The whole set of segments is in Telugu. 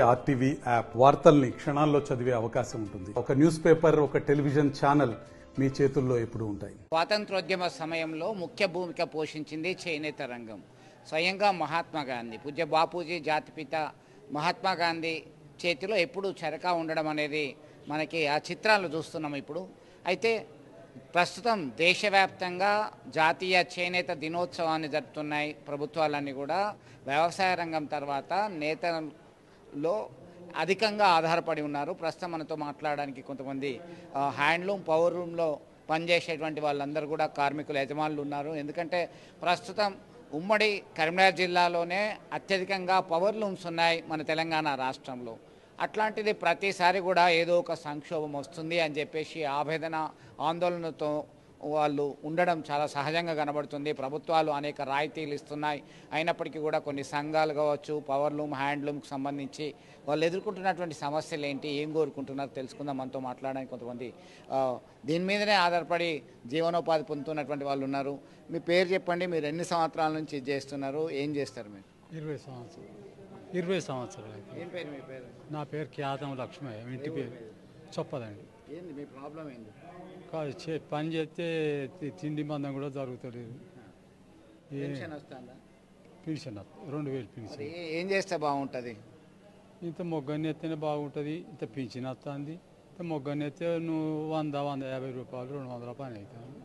ఆర్టీవీ యాప్ వార్తల్ని క్షణాల్లో చదివే అవకాశం ఉంటుంది. ఒక న్యూస్ పేపర్, ఒక టెలివిజన్ ఛానల్ మీ చేతుల్లో ఎప్పుడూ ఉంటాయి. స్వాతంత్రోద్యమ సమయంలో ముఖ్య భూమిక పోషించింది చేనేత రంగం. స్వయంగా మహాత్మా గాంధీ, పూజ్య బాపూజీ జాతిపిత మహాత్మా గాంధీ చేతిలో ఎప్పుడు చరకా ఉండడం అనేది మనకి ఆ చిత్రాలు చూస్తున్నాం ఇప్పుడు. అయితే ప్రస్తుతం దేశవ్యాప్తంగా జాతీయ చేనేత దినోత్సవాన్ని జరుపుతున్నాయి ప్రభుత్వాలన్నీ కూడా. వ్యవసాయ రంగం తర్వాత నేతలో అధికంగా ఆధారపడి ఉన్నారు. ప్రస్తుతం మనతో మాట్లాడడానికి కొంతమంది హ్యాండ్లూమ్, పవర్ లూమ్లో పనిచేసేటువంటి వాళ్ళందరూ కూడా కార్మికుల యజమానులు ఉన్నారు. ఎందుకంటే ప్రస్తుతం ఉమ్మడి కరీంనగర్ జిల్లాలోనే అత్యధికంగా పవర్ లూమ్స్ ఉన్నాయి మన తెలంగాణ రాష్ట్రంలో. అట్లాంటిది ప్రతిసారి కూడా ఏదో ఒక సంక్షోభం వస్తుంది అని చెప్పేసి ఆవేదన, ఆందోళనతో వాళ్ళు ఉండడం చాలా సహజంగా కనబడుతుంది. ప్రభుత్వాలు అనేక రాయితీలు ఇస్తున్నాయి. అయినప్పటికీ కూడా కొన్ని సంఘాలు కావచ్చు, పవర్లూమ్, హ్యాండ్లూమ్కి సంబంధించి వాళ్ళు ఎదుర్కొంటున్నటువంటి సమస్యలు ఏంటి, ఏం కోరుకుంటున్నారు తెలుసుకుందాం. మనతో మాట్లాడడానికి కొంతమంది దీని మీదనే ఆధారపడి జీవనోపాధి పొందుతున్నటువంటి వాళ్ళు ఉన్నారు. మీ పేరు చెప్పండి, మీరు ఎన్ని సంవత్సరాల నుంచి ఇది చేస్తున్నారు, ఏం చేస్తారు మీరు? 20 సంవత్సరాలు. ఏం పేరు మీ పేరు? నా పేరు ఖ్యాతం లక్ష్మయ్య. ఇంటి పేరు చొప్పదండి. ఏంది మీ ప్రాబ్లం ఏంది? కాదు, పని చేస్తే తిండి మందం కూడా జరుగుతలేదు. పెన్షన్ వస్తుందా? Pension 2000 pension. ఏం చేస్తే బాగుంటుంది? ఇంత మొగ్గని ఎత్తేనే బాగుంటుంది. ఇంత పెన్షన్ వస్తుంది. ఇంత మొగ్గని ఎత్తే నువ్వు 100-150 రూపాయలు, 200 పని అవుతుంది.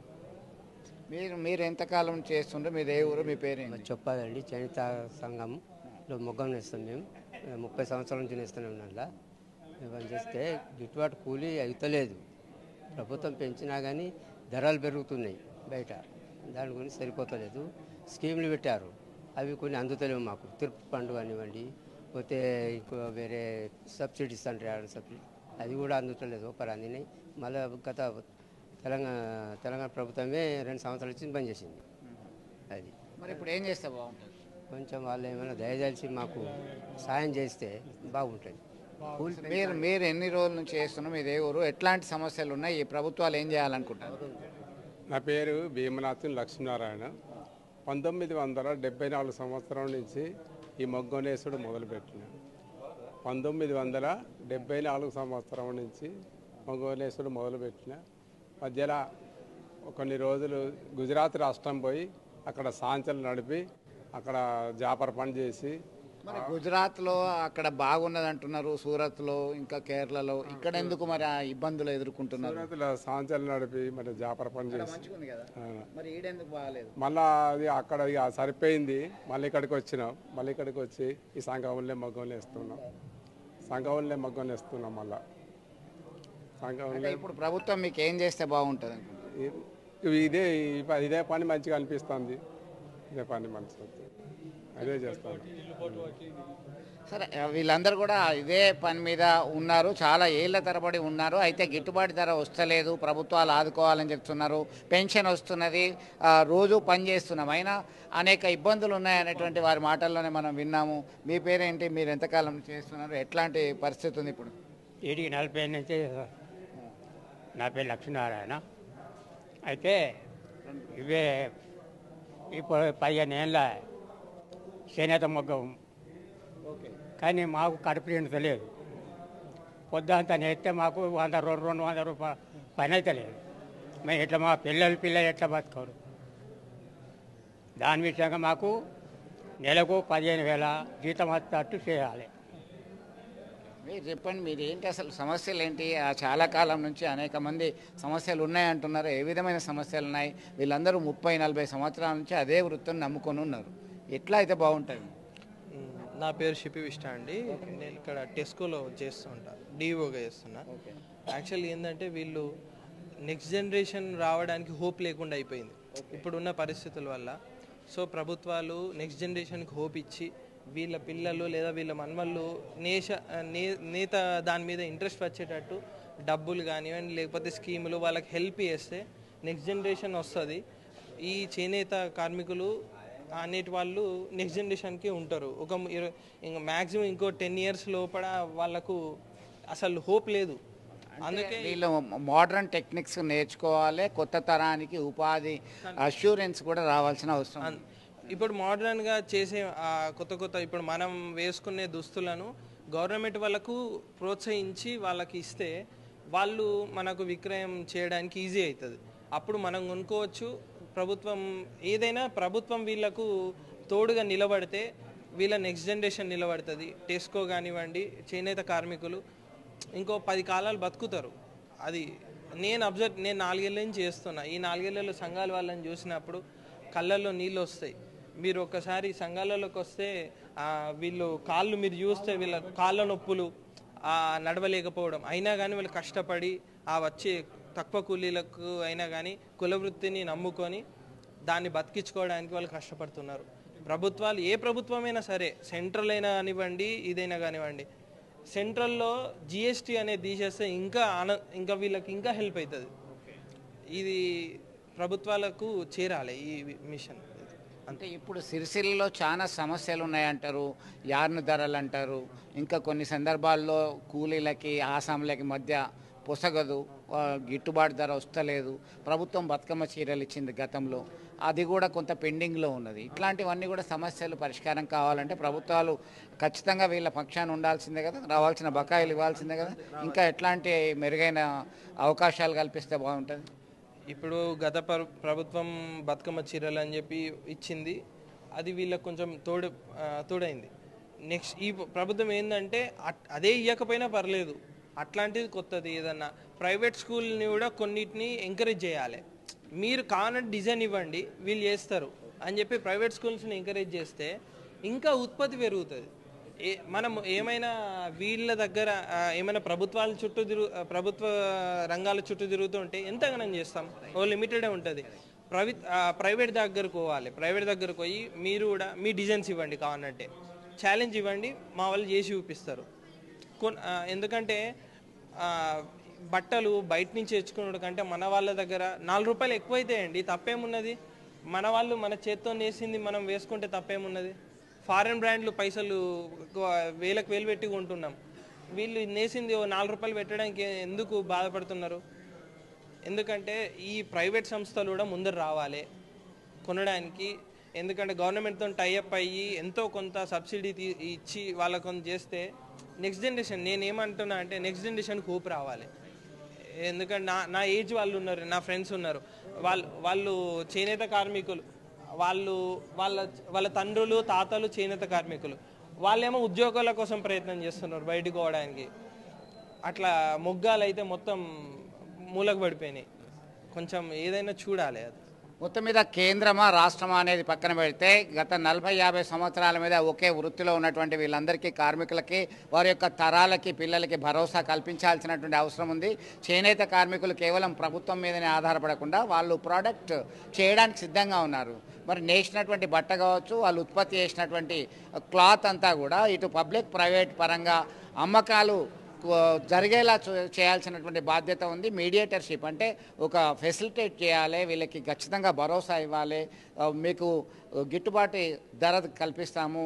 మీరు ఎంతకాలం చేస్తుండ్రు? మీరు ఏ ఊరు, మీ పేరు? చెప్పదండి. చేనేత సంఘంలో మొగ్గం వేస్తాం మేము. 30 సంవత్సరాల నుంచి వేస్తూనే ఉన్నాం. పని చేస్తే గిట్టుబాటు కూలీ అవుతలేదు. ప్రభుత్వం పెంచినా కానీ ధరలు పెరుగుతున్నాయి బయట, దాని గురించి సరిపోతలేదు. స్కీములు పెట్టారు, అవి కొన్ని అందుతలేవు మాకు. తిరుపతి పండుగ కానివ్వండి, పోతే ఇంకో వేరే సబ్సిడీస్ అంటే సబ్సిడీ, అది కూడా అందుతలేదు. ఒకరు అందినాయి. మళ్ళీ గత తెలంగాణ ప్రభుత్వమే 2 సంవత్సరాల నుంచి బంద్ చేసింది. అది మరి ఇప్పుడు ఏం చేస్తే బాగుంటుంది? కొంచెం వాళ్ళు ఏమైనా దయచేసి మాకు సాయం చేస్తే బాగుంటుంది. మీరు ఎన్ని రోజుల నుంచి చేస్తున్నారు? మీరు ఏ ఊరు? ఎట్లాంటి సమస్యలు ఉన్నాయి? ఈ ప్రభుత్వాలు ఏం చేయాలనుకుంటారు? నా పేరు భీమనాథన్ లక్ష్మీనారాయణ. 1974 సంవత్సరం నుంచి ఈ మొగ్గనేసుడు మొదలుపెట్టిన. 1974 సంవత్సరం నుంచి మొగ్గనేసుడు మొదలుపెట్టిన. మధ్యలో కొన్ని రోజులు గుజరాత్ రాష్ట్రం పోయి అక్కడ సాంచలు నడిపి అక్కడ జాపర పని చేసి. మరి గుజరాత్లో అక్కడ బాగున్నది అంటున్నారు, సూరత్లో, ఇంకా కేరళలో. ఇక్కడ ఎందుకు మరి ఆ ఇబ్బందులు ఎదుర్కొంటున్నారు? సూరత్లో సాంచలు నడిపి మరి జాపర పని చేసి మరి ఈడెందుకు బాగాలేదు? మళ్ళా అది అక్కడ ఇక సరిపోయింది. మళ్ళీ ఇక్కడికి వచ్చినాం. మళ్ళీ ఇక్కడికి వచ్చి ఈ సంఘంలో మగ్గంలో వేస్తున్నాం. సంఘంలో మగ్గంలో వేస్తున్నాం. మళ్ళా సంఘంలో ఇప్పుడు ప్రభుత్వం మీకు ఏం చేస్తే బాగుంటుంది? ఇదే పని మంచిగా అనిపిస్తుంది. ఇదే పని మంచిగా అదే చేస్తాను. సరే, వీళ్ళందరూ కూడా ఇదే పని మీద ఉన్నారు, చాలా ఏళ్ల తరబడి ఉన్నారు. అయితే గిట్టుబాటు ధర వస్తలేదు, ప్రభుత్వాలు ఆదుకోవాలని చెప్తున్నారు. పెన్షన్ వస్తున్నది, రోజు పని చేస్తున్నాం, అయినా అనేక ఇబ్బందులు ఉన్నాయనేటువంటి వారి మాటల్లోనే మనం విన్నాము. మీ పేరేంటి, మీరు ఎంతకాలం చేస్తున్నారు, ఎట్లాంటి పరిస్థితి ఉంది ఇప్పుడు? 40 నుంచి. నా పేరు లక్ష్మీనారాయణ. అయితే ఇవే ఇప్పుడు 15 ఏళ్ళ చేనేత మొగ్గం. కానీ మాకు కడుపు నిండుతలేదు. పొద్దంతా నేస్తే మాకు 100-200 రూపాయలు పని అయితే లేదు. మేము ఎట్లా, మా పిల్లలు ఎట్లా బతకరు? దాని విషయంగా మాకు నెలకు 15,000 జీతం వచ్చేటట్టు చేయాలి. మీరు చెప్పండి, మీరు ఏంటి అసలు సమస్యలు ఏంటి? చాలా కాలం నుంచి అనేక మంది సమస్యలు ఉన్నాయంటున్నారు. ఏ విధమైన సమస్యలు ఉన్నాయి? వీళ్ళందరూ 30-40 సంవత్సరాల నుంచి అదే వృత్తిని నమ్ముకొని ఉన్నారు. ఎట్లా అయితే బాగుంటుంది? నా పేరు షిపి విష్ట అండి. నేను ఇక్కడ టెస్కోలో చేస్తూ ఉంటాను, డిఓగా చేస్తున్నా. యాక్చువల్లీ ఏంటంటే వీళ్ళు నెక్స్ట్ జనరేషన్ రావడానికి హోప్ లేకుండా అయిపోయింది ఇప్పుడున్న పరిస్థితుల వల్ల. సో ప్రభుత్వాలు నెక్స్ట్ జనరేషన్కి హోప్ ఇచ్చి వీళ్ళ పిల్లలు లేదా వీళ్ళ మన్మళ్ళు నేత దాని మీద ఇంట్రెస్ట్ వచ్చేటట్టు డబ్బులు కానివ్వండి, లేకపోతే స్కీములు వాళ్ళకి హెల్ప్ చేస్తే నెక్స్ట్ జనరేషన్ వస్తుంది. ఈ చేనేత కార్మికులు అనేటి వాళ్ళు నెక్స్ట్ జనరేషన్కి ఉంటారు. ఒక మ్యాక్సిమం ఇంకో 10 years లోపల వాళ్ళకు అసలు హోప్ లేదు. అందుకే వీళ్ళు మోడర్న్ టెక్నిక్స్ నేర్చుకోవాలి, కొత్త తరానికి ఉపాధి అష్యూరెన్స్ కూడా రావాల్సిన అవసరం. ఇప్పుడు మోడర్న్గా చేసే కొత్త ఇప్పుడు మనం వేసుకునే దుస్తులను గవర్నమెంట్ వాళ్ళకు ప్రోత్సహించి వాళ్ళకి ఇస్తే వాళ్ళు మనకు విక్రయం చేయడానికి ఈజీ అవుతుంది. అప్పుడు మనం కొనుక్కోవచ్చు. ఏదైనా ప్రభుత్వం వీళ్ళకు తోడుగా నిలబడితే వీళ్ళ నెక్స్ట్ జనరేషన్ నిలబడుతుంది. టెస్కో కానివ్వండి, చేనేత కార్మికులు ఇంకో 10 కాలాలు బతుకుతారు. అది నేను 4 ఏళ్ళ నుంచి చేస్తున్నా. ఈ 4 ఏళ్లలో సంఘాల వాళ్ళని చూసినప్పుడు కళ్ళల్లో నీళ్ళు వస్తాయి. మీరు ఒక్కసారి సంఘాలలోకి వస్తే వీళ్ళు కాళ్ళు మీరు చూస్తే వీళ్ళ కాళ్ళ నొప్పులు, నడవలేకపోవడం అయినా కానీ వీళ్ళు కష్టపడి వచ్చే తక్కువ కూలీలకు అయినా కానీ కుల వృత్తిని నమ్ముకొని దాన్ని బతికించుకోవడానికి వాళ్ళు కష్టపడుతున్నారు. ప్రభుత్వాలు ఏ ప్రభుత్వమైనా సరే, సెంట్రల్ అయినా కానివ్వండి, ఇదైనా కానివ్వండి, సెంట్రల్లో జిఎస్టీ అనేది తీసేస్తే ఇంకా వీళ్ళకి ఇంకా హెల్ప్ అవుతుంది. ఇది ప్రభుత్వాలకు చేరాలి ఈ మిషన్. అంటే ఇప్పుడు సిరిసిల్లలో చాలా సమస్యలు ఉన్నాయంటారు. యార్న్ ధరలు అంటారు. ఇంకా కొన్ని సందర్భాల్లో కూలీలకి ఆసాములకి మధ్య పొసగదు, గిట్టుబాటు ధర వస్తలేదు. ప్రభుత్వం బతుకమ్మ చీరలు ఇచ్చింది గతంలో, అది కూడా కొంత పెండింగ్లో ఉన్నది. ఇట్లాంటివన్నీ కూడా సమస్యలు పరిష్కారం కావాలంటే ప్రభుత్వాలు ఖచ్చితంగా వీళ్ళ పక్షాన ఉండాల్సిందే కదా, రావాల్సిన బకాయిలు ఇవ్వాల్సిందే కదా. ఇంకా ఎట్లాంటి మెరుగైన అవకాశాలు కల్పిస్తే బాగుంటుంది? ఇప్పుడు గత ప్రభుత్వం బతుకమ్మ చీరలు అని చెప్పి ఇచ్చింది, అది వీళ్ళకి కొంచెం తోడైంది. నెక్స్ట్ ఈ ప్రభుత్వం ఏంటంటే అదే ఇవ్వకపోయినా పర్లేదు, అట్లాంటిది కొత్తది ఏదన్నా ప్రైవేట్ స్కూల్ని కూడా కొన్నిటిని ఎంకరేజ్ చేయాలి. మీరు కావాలంటే డిజైన్ ఇవ్వండి, వీళ్ళు చేస్తారు అని చెప్పి ప్రైవేట్ స్కూల్స్ని ఎంకరేజ్ చేస్తే ఇంకా ఉత్పత్తి పెరుగుతుంది. మనం ఏమైనా వీళ్ళ దగ్గర ఏమైనా ప్రభుత్వ రంగాల చుట్టూ తిరుగుతుంటే ఎంతగానం చేస్తాం? ఓ లిమిటెడే ఉంటుంది. ప్రైవేట్ దగ్గరకు పోవాలి. ప్రైవేట్ దగ్గరకు పోయి మీరు కూడా మీ డిజైన్స్ ఇవ్వండి, కావాలంటే ఛాలెంజ్ ఇవ్వండి, మా వాళ్ళు చేసి చూపిస్తారు. ఎందుకంటే బట్టలు బయట నుంచి తెచ్చుకున్న కంటే మన వాళ్ళ దగ్గర 4 రూపాయలు ఎక్కువైతాయండి, తప్పేమున్నది? మన వాళ్ళు మన చేత్తో నేసింది మనం వేసుకుంటే తప్పేమున్నది? ఫారెన్ బ్రాండ్లు పైసలు వేలకు వేలు పెట్టి కొంటున్నాం. వీళ్ళు నేసింది 4 రూపాయలు పెట్టడానికి ఎందుకు బాధపడుతున్నారు? ఎందుకంటే ఈ ప్రైవేట్ సంస్థలు కూడా ముందర రావాలి కొనడానికి. ఎందుకంటే గవర్నమెంట్తో టైఅప్ అయ్యి ఎంతో కొంత సబ్సిడీ ఇచ్చి వాళ్ళకు చేస్తే నెక్స్ట్ జనరేషన్, నేనేమంటున్నా అంటే నెక్స్ట్ జనరేషన్కి హోప్ రావాలి. ఎందుకంటే నా ఏజ్ వాళ్ళు ఉన్నారు, నా ఫ్రెండ్స్ ఉన్నారు, వాళ్ళు చేనేత కార్మికులు, వాళ్ళ తండ్రులు తాతలు చేనేత కార్మికులు, వాళ్ళేమో ఉద్యోగాల కోసం ప్రయత్నం చేస్తున్నారు బయటకు పోవడానికి. అట్లా మొగ్గాలు అయితే మొత్తం మూలకు పడిపోయినాయి. కొంచెం ఏదైనా చూడాలి. అది మొత్తం మీద కేంద్రమా రాష్ట్రమా అనేది పక్కన పెడితే గత 40-50 సంవత్సరాల మీద ఒకే వృత్తిలో ఉన్నటువంటి వీళ్ళందరికీ కార్మికులకి వారి యొక్క తరాలకి పిల్లలకి భరోసా కల్పించాల్సినటువంటి అవసరం ఉంది. చేనేత కార్మికులు కేవలం ప్రభుత్వం మీదనే ఆధారపడకుండా వాళ్ళు ప్రోడక్ట్ చేయడానికి సిద్ధంగా ఉన్నారు. మరి నేసినటువంటి బట్ట కావచ్చు, వాళ్ళు ఉత్పత్తి చేసినటువంటి క్లాత్ అంతా కూడా ఇటు పబ్లిక్ ప్రైవేట్ పరంగా అమ్మకాలు జరిగేలా చేయాల్సినటువంటి బాధ్యత ఉంది. మీడియేటర్షిప్ అంటే ఒక ఫెసిలిటేట్ చేయాలి, వీళ్ళకి ఖచ్చితంగా భరోసా ఇవ్వాలి, మీకు గిట్టుబాటు ధర కల్పిస్తాము,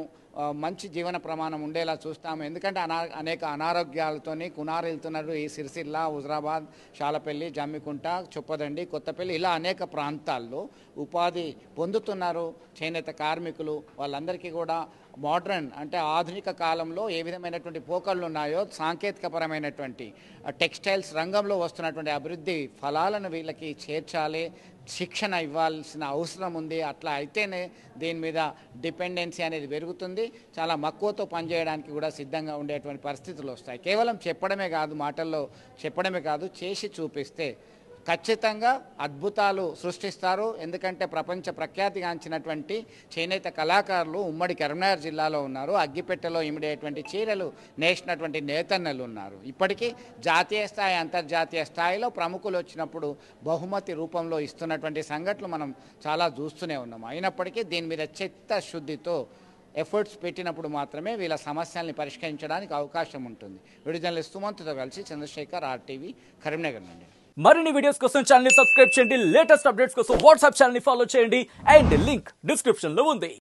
మంచి జీవన ప్రమాణం ఉండేలా చూస్తాము. ఎందుకంటే అనేక అనారోగ్యాలతోని కునారిల్తున్నారు ఈ సిరిసిల్ల, హుజరాబాద్, శాలపల్లి, జమ్మికుంట, చొప్పదండి, కొత్తపల్లి ఇలా అనేక ప్రాంతాల్లో ఉపాధి పొందుతున్నారు చేనేత కార్మికులు. వాళ్ళందరికీ కూడా మోడ్రన్ అంటే ఆధునిక కాలంలో ఏ విధమైనటువంటి పోకళ్ళు ఉన్నాయో సాంకేతికపరమైనటువంటి టెక్స్టైల్స్ రంగంలో వస్తున్నటువంటి అభివృద్ధి ఫలాలను వీళ్ళకి చేర్చాలి, శిక్షణ ఇవ్వాల్సిన అవసరం ఉంది. అట్లా అయితేనే దీని మీద డిపెండెన్సీ అనేది పెరుగుతుంది. చాలా మక్కువతో పనిచేయడానికి కూడా సిద్ధంగా ఉండేటువంటి పరిస్థితులు వస్తాయి. కేవలం చెప్పడమే కాదు, మాటల్లో చెప్పడమే కాదు, చేసి చూపిస్తే ఖచ్చితంగా అద్భుతాలు సృష్టిస్తారు. ఎందుకంటే ప్రపంచ ప్రఖ్యాతిగాంచినటువంటి చేనేత కళాకారులు ఉమ్మడి కరీంనగర్ జిల్లాలో ఉన్నారు. అగ్గిపెట్టెలో ఇమిడేటువంటి చీరలు నేసినటువంటి నేతన్నలు ఉన్నారు. ఇప్పటికీ జాతీయ స్థాయి, అంతర్జాతీయ స్థాయిలో ప్రముఖులు వచ్చినప్పుడు బహుమతి రూపంలో ఇస్తున్నటువంటి సంఘటనలు మనం చాలా చూస్తూనే ఉన్నాం. అయినప్పటికీ దీని మీద చిత్తశుద్ధితో ఎఫర్ట్స్ పెట్టినప్పుడు మాత్రమే వీళ్ళ సమస్యల్ని పరిష్కరించడానికి అవకాశం ఉంటుంది. వీడియో జర్నలిస్ట్ సుమంత్తో కలిసి చంద్రశేఖర్, RTV, కరీంనగర్ నుండి. మరిన్ని వీడియోస్ కోసం ఛానల్ ని సబ్స్క్రైబ్ చేయండి. లేటెస్ట్ అప్డేట్స్ కోసం వాట్సాప్ ఛానల్ ని ఫాలో చేయండి. అండ్ లింక్ డిస్క్రిప్షన్ లో ఉంది.